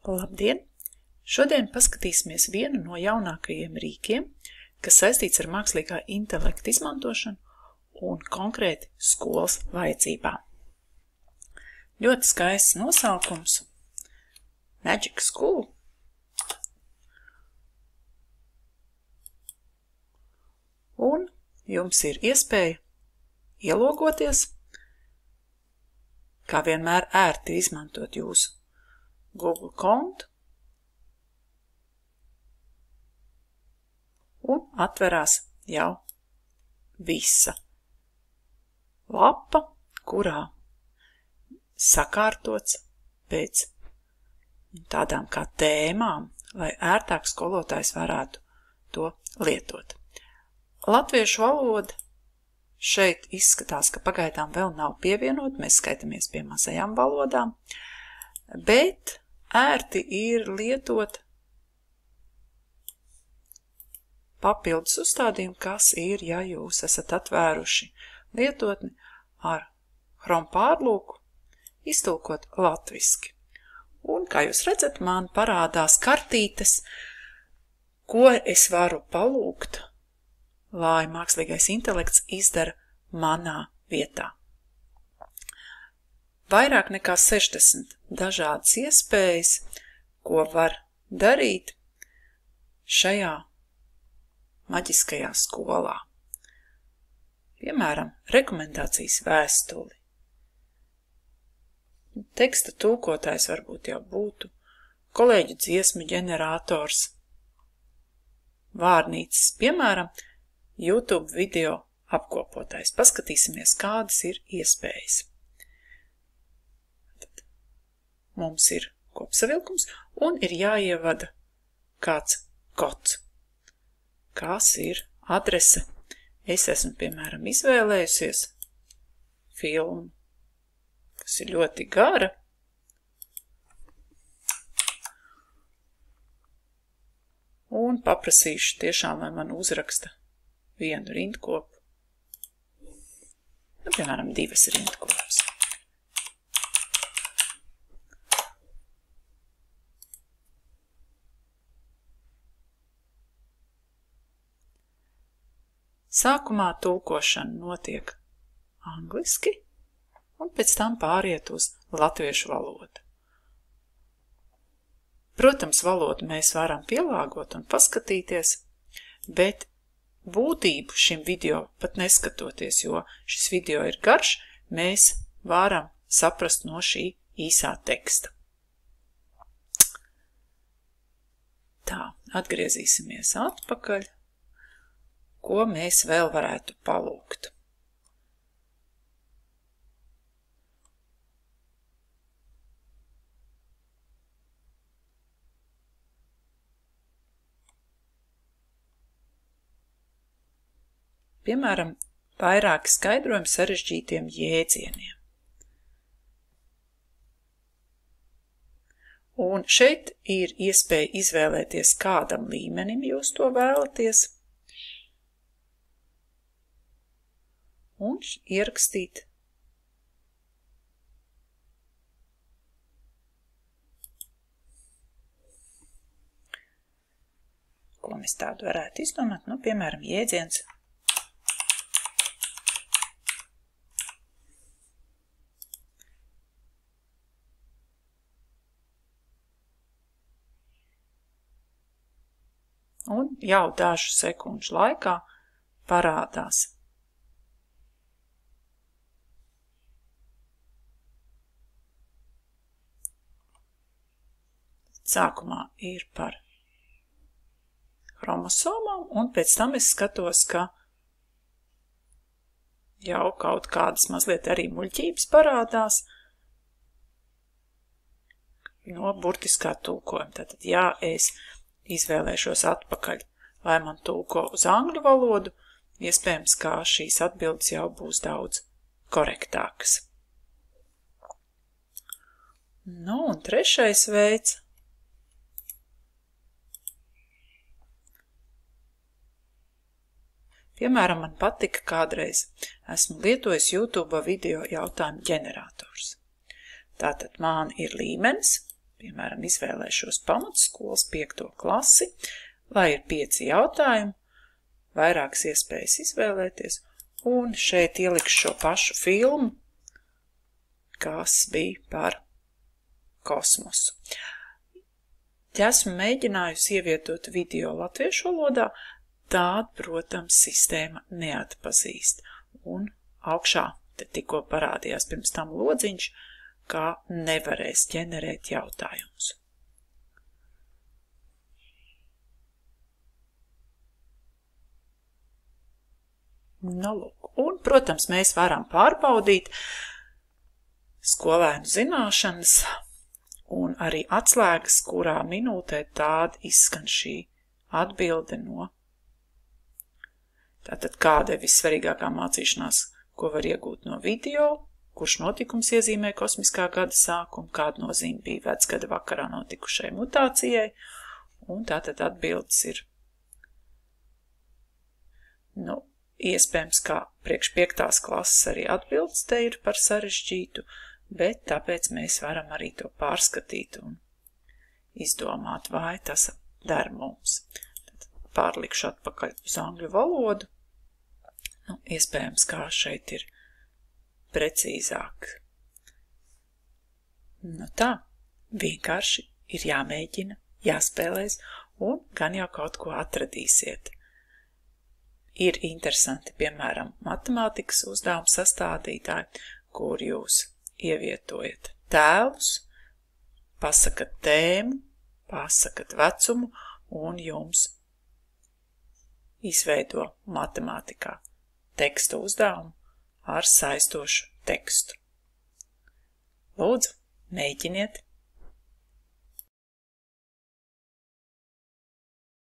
Labdien! Šodien paskatīsimies vienu no jaunākajiem rīkiem, kas saistīts ar mākslīgā intelekta izmantošanu un konkrēti skolas vajadzībām. Ļoti skaists nosaukums – Magic School. Un jums ir iespēja ielogoties, kā vienmēr ērti izmantot jūsu Google kontu un atverās jau visa lapa, kurā sakārtots pēc tādām kā tēmām, lai ērtāk skolotājs varētu to lietot. Latviešu valoda šeit izskatās, ka pagaidām vēl nav pievienot, mēs skaitamies pie mazajām valodām, bet ērti ir lietot papildus uzstādījumu, kas ir, ja jūs esat atvēruši lietotni ar Chrome pārlūku, iztulkot latviski. Un, kā jūs redzat, man parādās kartītes, ko es varu palūgt, lai mākslīgais intelekts izdara manā vietā. Vairāk nekā 60 dažādas iespējas, ko var darīt šajā maģiskajā skolā. Piemēram, rekomendācijas vēstuli. Teksta tulkotājs varbūt jau būtu, kolēģu dziesmu ģenerators, vārnīcas, piemēram, YouTube video apkopotājs. Paskatīsimies, kādas ir iespējas. Tad mums ir kopsavilkums un ir jāievada kāds kods, kas ir adrese. Es esmu, piemēram, izvēlējusies filmu, kas ir ļoti gara. Un paprasīšu tiešām, lai man uzraksta vienu rindkopu. Piemēram, 2 rindkopas. Sākumā tulkošana notiek angliski, un pēc tam pāriet uz latviešu valodu. Protams, valodu mēs varam pielāgot un paskatīties, bet būtību šim video pat neskatoties, jo šis video ir garš, mēs varam saprast no šī īsā teksta. Tā, atgriezīsimies atpakaļ. Ko mēs vēl varētu palūgt? Piemēram, vairāki skaidrojumi sarežģītiem jēdzieniem. Un šeit ir iespēja izvēlēties, kādam līmenim jūs to vēlaties, un ierakstīt ko mēs tādu varētu izdomāt, piemēram, jēdziens un jau dažu sekundžu laikā parādās sākumā ir par chromosomām, un pēc tam es skatos, ka jau kaut kādas mazliet arī muļķības parādās no burtiskā tulkojuma. Tātad, ja es izvēlēšos atpakaļ, lai man tulko uz angļu valodu, iespējams, kā šīs atbildes jau būs daudz korektākas. Un trešais veids. Piemēram, man patika kādreiz, esmu lietojis YouTube video jautājumu ģenerators. Tātad man ir līmenis, piemēram, izvēlēšos pamatskolas 5. klasi, lai ir 5 jautājumi, vairākas iespējas izvēlēties, un šeit ielikšu šo pašu filmu, kas bija par kosmosu. Ja esmu mēģinājusi ievietot video latviešu valodā, tād, protams, sistēma neatpazīst, un augšā te tikko parādījās pirms tam lodziņš, kā nevarēs ģenerēt jautājumus. Nu, lūk. Un, protams, mēs varam pārbaudīt skolēnu zināšanas un arī atslēgas, kurā minūtē tāda izskan šī atbilde no. Tātad kāda ir vissvarīgākā mācīšanās, ko var iegūt no video, kurš notikums iezīmē kosmiskā gada sākumu, kāda nozīme bija vecgada vakarā notikušai mutācijai, un tātad atbildes ir, iespējams, kā priekš 5. klases arī atbildes te ir par sarežģītu, bet tāpēc mēs varam arī to pārskatīt un izdomāt, vai tas der mums. Tad pārlikšu atpakaļ uz angļu valodu. Iespējams, kā šeit ir precīzāk. Tā, vienkārši ir jāmēģina, jāspēlēs, un gan jau kaut ko atradīsiet. Ir interesanti, piemēram, matemātikas uzdevumu sastādītāji, kur jūs ievietojat tēlus, pasakat tēmu, pasakat vecumu, un jums izveido matemātikā teksta uzdevumu ar saistošu tekstu. Lūdzu, mēģiniet!